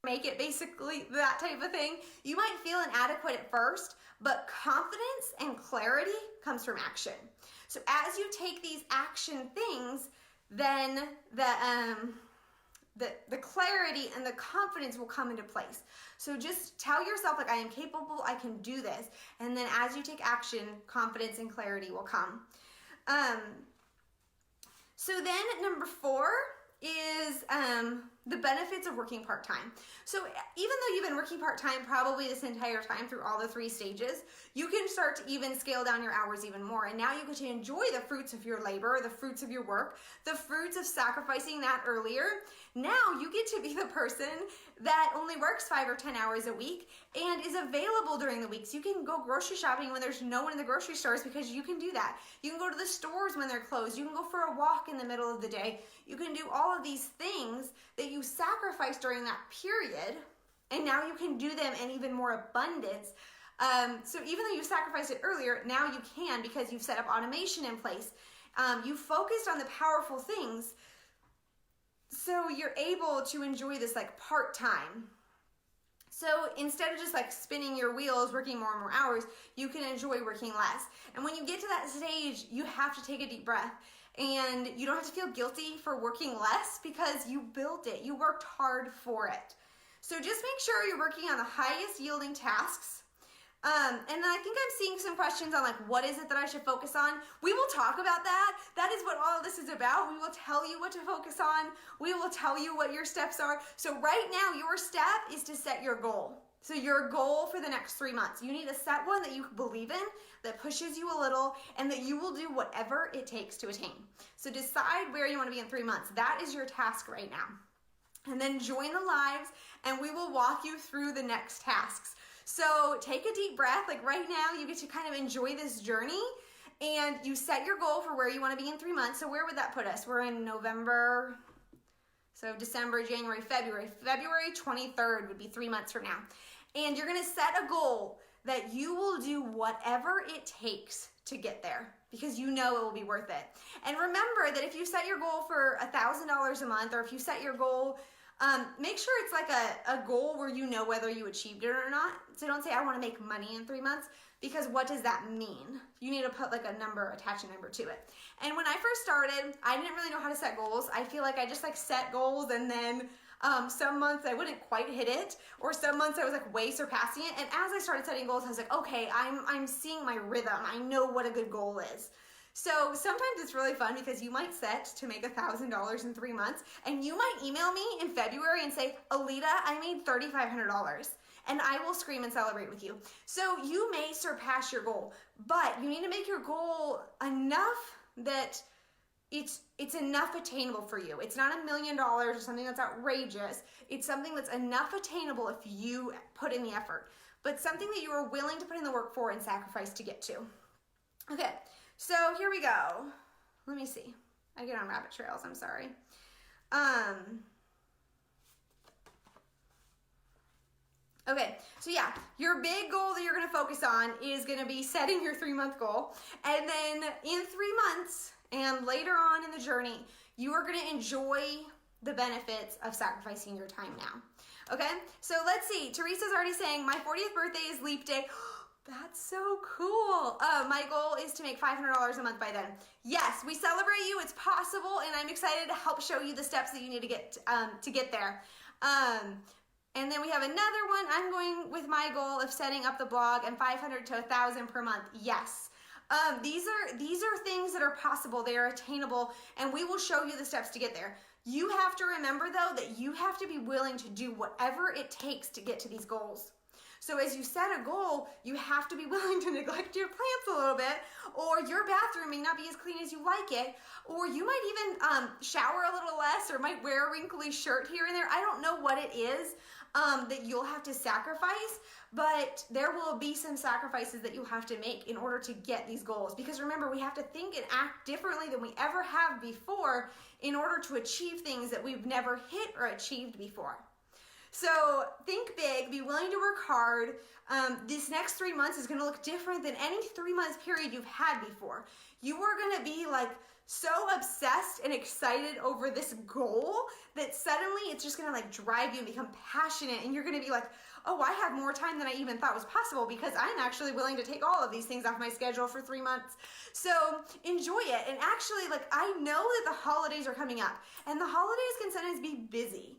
Make it basically that type of thing. You might feel inadequate at first, but confidence and clarity comes from action. So as you take these action things, then the clarity and the confidence will come into place. So just tell yourself, like, I am capable, I can do this. And then as you take action, confidence and clarity will come. So then number 4 is the benefits of working part-time. So even though you've been working part-time probably this entire time through all the 3 stages, you can start to even scale down your hours even more. And now you get to enjoy the fruits of your labor, the fruits of your work, the fruits of sacrificing that earlier. Now you get to be the person that only works 5 or 10 hours a week and is available during the week. So you can go grocery shopping when there's no one in the grocery stores, because you can do that. You can go to the stores when they're closed. You can go for a walk in the middle of the day. You can do all of these things that you sacrificed during that period, and now you can do them in even more abundance. So even though you sacrificed it earlier, now you can, because you've set up automation in place. You focused on the powerful things, so you're able to enjoy this like part-time. So instead of just like spinning your wheels, working more and more hours, you can enjoy working less. And when you get to that stage, you have to take a deep breath. And you don't have to feel guilty for working less, because you built it. You worked hard for it. So just make sure you're working on the highest yielding tasks. And then I think I'm seeing some questions on like, what is it that I should focus on? We will talk about that. That is what all of this is about. We will tell you what to focus on. We will tell you what your steps are. So right now, your step is to set your goal. So your goal for the next 3 months, you need to set one that you believe in, that pushes you a little, and that you will do whatever it takes to attain. So decide where you want to be in 3 months. That is your task right now. And then join the lives, and we will walk you through the next tasks. So take a deep breath. Like right now, you get to kind of enjoy this journey, and you set your goal for where you want to be in 3 months. So where would that put us? We're in November, so December, January, February. February 23rd would be 3 months from now. And you're going to set a goal that you will do whatever it takes to get there, because you know it will be worth it. And remember that if you set your goal for $1,000 a month, or if you set your goal, make sure it's like a goal where you know whether you achieved it or not. So don't say, I want to make money in 3 months, because what does that mean? You need to put like a number, attach a number to it. And when I first started, I didn't really know how to set goals. I feel like I just like set goals, and then some months I wouldn't quite hit it, or some months I was like way surpassing it. And as I started setting goals, I was like, okay, I'm seeing my rhythm. I know what a good goal is. So sometimes it's really fun, because you might set to make $1,000 in 3 months, and you might email me in February and say, Alida, I made $3,500. And I will scream and celebrate with you. So you may surpass your goal, but you need to make your goal enough that it's enough attainable for you. It's not $1 million or something that's outrageous. It's something that's enough attainable if you put in the effort, but something that you are willing to put in the work for and sacrifice to get to. Okay, so here we go. Let me see. I get on rabbit trails, I'm sorry. Okay, so yeah, your big goal that you're gonna focus on is gonna be setting your 3-month goal. And then in 3 months and later on in the journey, you are gonna enjoy the benefits of sacrificing your time now. Okay, so let's see. Teresa's already saying, my 40th birthday is leap day. That's so cool. My goal is to make $500 a month by then. Yes, we celebrate you. It's possible, and I'm excited to help show you the steps that you need to get there. And then we have another one. I'm going with my goal of setting up the blog and 500 to 1,000 per month. Yes. These are things that are possible. They are attainable, and we will show you the steps to get there. You have to remember, though, that you have to be willing to do whatever it takes to get to these goals. So as you set a goal, you have to be willing to neglect your plants a little bit, or your bathroom may not be as clean as you like it, or you might even shower a little less, or might wear a wrinkly shirt here and there. I don't know what it is that you'll have to sacrifice, but there will be some sacrifices that you have to make in order to get these goals. Because remember, we have to think and act differently than we ever have before in order to achieve things that we've never hit or achieved before. So think big, be willing to work hard. This next 3 months is going to look different than any 3 month period you've had before. You are going to be like so obsessed and excited over this goal that suddenly it's just going to like drive you and become passionate, and you're going to be like, oh, I have more time than I even thought was possible, because I'm actually willing to take all of these things off my schedule for 3 months. So enjoy it. And actually, like, I know that the holidays are coming up, and the holidays can sometimes be busy.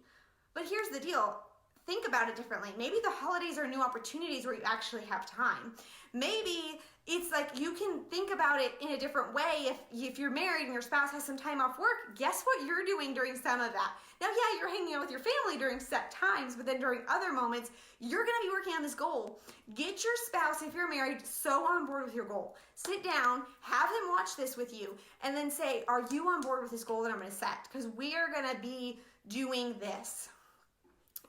But here's the deal. Think about it differently. Maybe the holidays are new opportunities where you actually have time. Maybe it's like you can think about it in a different way. If you're married and your spouse has some time off work, guess what you're doing during some of that? Now, yeah, you're hanging out with your family during set times, but then during other moments, you're going to be working on this goal. Get your spouse, if you're married, so on board with your goal. Sit down, have him watch this with you, and then say, are you on board with this goal that I'm going to set? Because we are going to be doing this.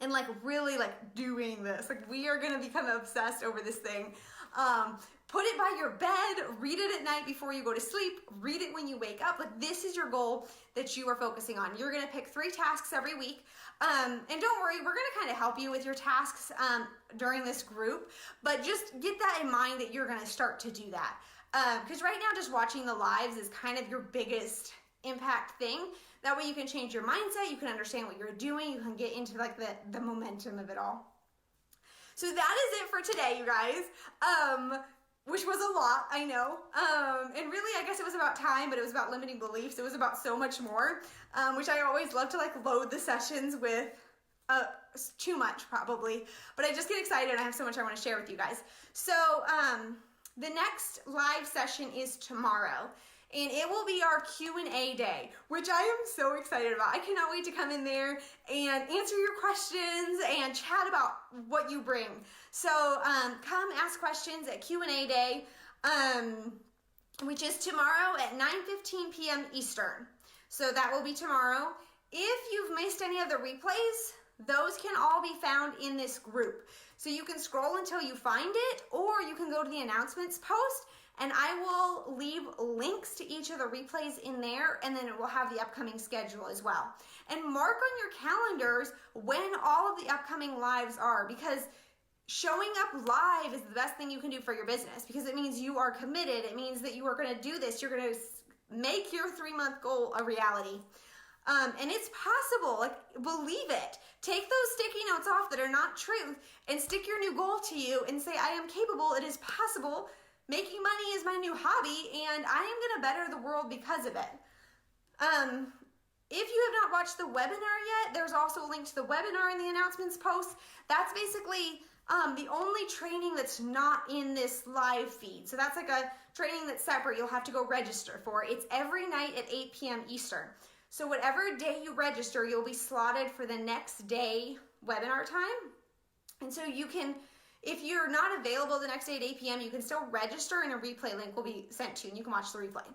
And like really like doing this. Like we are gonna become obsessed over this thing. Put it by your bed, read it at night before you go to sleep, read it when you wake up. Like this is your goal that you are focusing on. You're gonna pick 3 tasks every week. And don't worry, we're gonna kind of help you with your tasks during this group, but just get that in mind that you're gonna start to do that. Because right now just watching the lives is kind of your biggest impact thing. That way you can change your mindset, you can understand what you're doing, you can get into like the momentum of it all. So that is it for today, you guys. Which was a lot, I know. And really, I guess it was about time, but it was about limiting beliefs. It was about so much more, which I always love to like load the sessions with too much probably, but I just get excited and I have so much I want to share with you guys. So the next live session is tomorrow, and it will be our Q&A day, which I am so excited about. I cannot wait to come in there and answer your questions and chat about what you bring. So come ask questions at Q&A day, which is tomorrow at 9:15 p.m. Eastern. So that will be tomorrow. If you've missed any of the replays, those can all be found in this group. So you can scroll until you find it, or you can go to the announcements post, and I will leave links to each of the replays in there, and then it will have the upcoming schedule as well. And mark on your calendars when all of the upcoming lives are, because showing up live is the best thing you can do for your business, because it means you are committed. It means that you are going to do this. You're going to make your 3-month goal a reality. And it's possible, like, believe it. Take those sticky notes off that are not truth and stick your new goal to you and say, I am capable, it is possible, making money is my new hobby, and I am going to better the world because of it. If you have not watched the webinar yet, there's also a link to the webinar in the announcements post. That's basically the only training that's not in this live feed. So that's like a training that's separate. You'll have to go register for. It's every night at 8 p.m. Eastern. So whatever day you register, you'll be slotted for the next day webinar time. And so you can, if you're not available the next day at 8 p.m., you can still register, and a replay link will be sent to you, and you can watch the replay.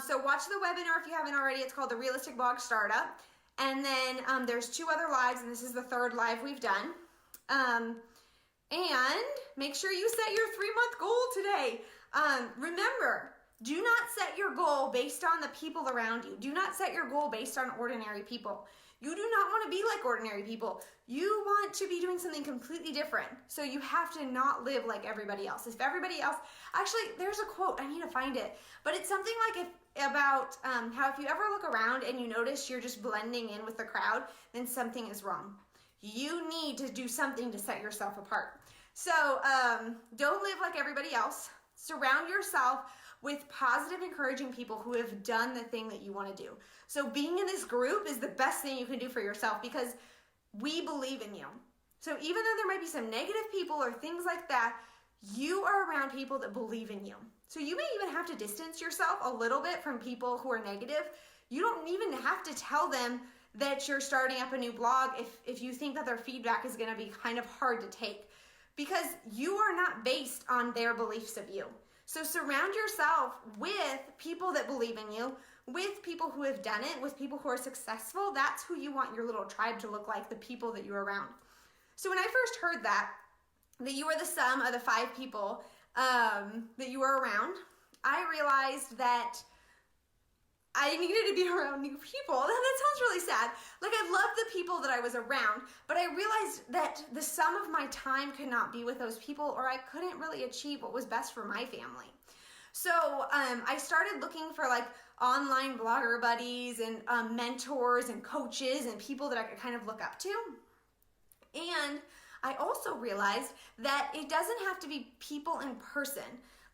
So watch the webinar if you haven't already. It's called the Realistic Blog Startup. And then there's 2 other lives, and this is the 3rd live we've done. And make sure you set your 3-month goal today. Remember, do not set your goal based on the people around you. Do not set your goal based on ordinary people. You do not want to be like ordinary people. You want to be doing something completely different. So you have to not live like everybody else. If everybody else, actually, there's a quote, I need to find it, but it's something like about how if you ever look around and you notice you're just blending in with the crowd, then something is wrong. You need to do something to set yourself apart. So don't live like everybody else. Surround yourself with positive, encouraging people who have done the thing that you want to do. So being in this group is the best thing you can do for yourself, because we believe in you. So even though there might be some negative people or things like that, you are around people that believe in you. So you may even have to distance yourself a little bit from people who are negative. You don't even have to tell them that you're starting up a new blog if you think that their feedback is going to be kind of hard to take, because you are not based on their beliefs of you. So surround yourself with people that believe in you, with people who have done it, with people who are successful. That's who you want your little tribe to look like, the people that you're around. So when I first heard that you are the sum of the 5 people that you are around, I realized that I needed to be around new people. That sounds really sad. Like, I loved the people that I was around, but I realized that the sum of my time could not be with those people, or I couldn't really achieve what was best for my family. So I started looking for like online blogger buddies and mentors and coaches and people that I could kind of look up to. And I also realized that it doesn't have to be people in person.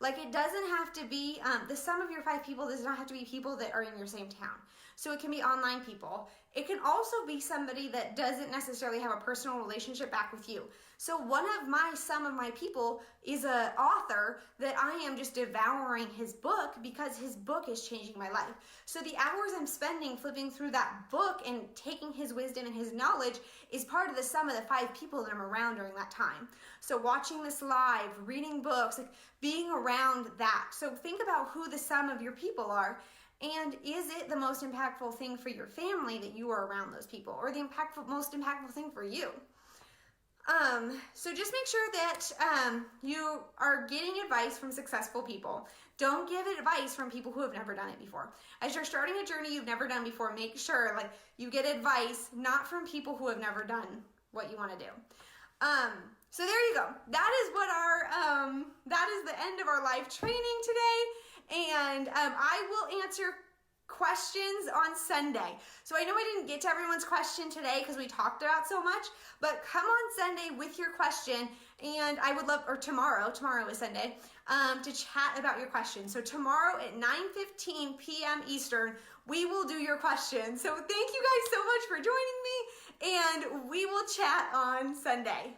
Like, it doesn't have to be, the sum of your 5 people does not have to be people that are in your same town. So it can be online people. It can also be somebody that doesn't necessarily have a personal relationship back with you. So one of my sum of my people is an author that I am just devouring his book, because his book is changing my life. So the hours I'm spending flipping through that book and taking his wisdom and his knowledge is part of the sum of the 5 people that I'm around during that time. So watching this live, reading books, like being around that. So think about who the sum of your people are. And is it the most impactful thing for your family that you are around those people, or the most impactful thing for you? So just make sure that you are getting advice from successful people. Don't give advice from people who have never done it before. As you're starting a journey you've never done before, make sure like you get advice not from people who have never done what you want to do. So there you go. That is what that is the end of our live training today. And I will answer questions on Sunday. So I know I didn't get to everyone's question today because we talked about so much, but come on Sunday with your question, and I would love, or tomorrow is Sunday, to chat about your question. So tomorrow at 9:15 p.m. Eastern, we will do your questions. So thank you guys so much for joining me, and we will chat on Sunday.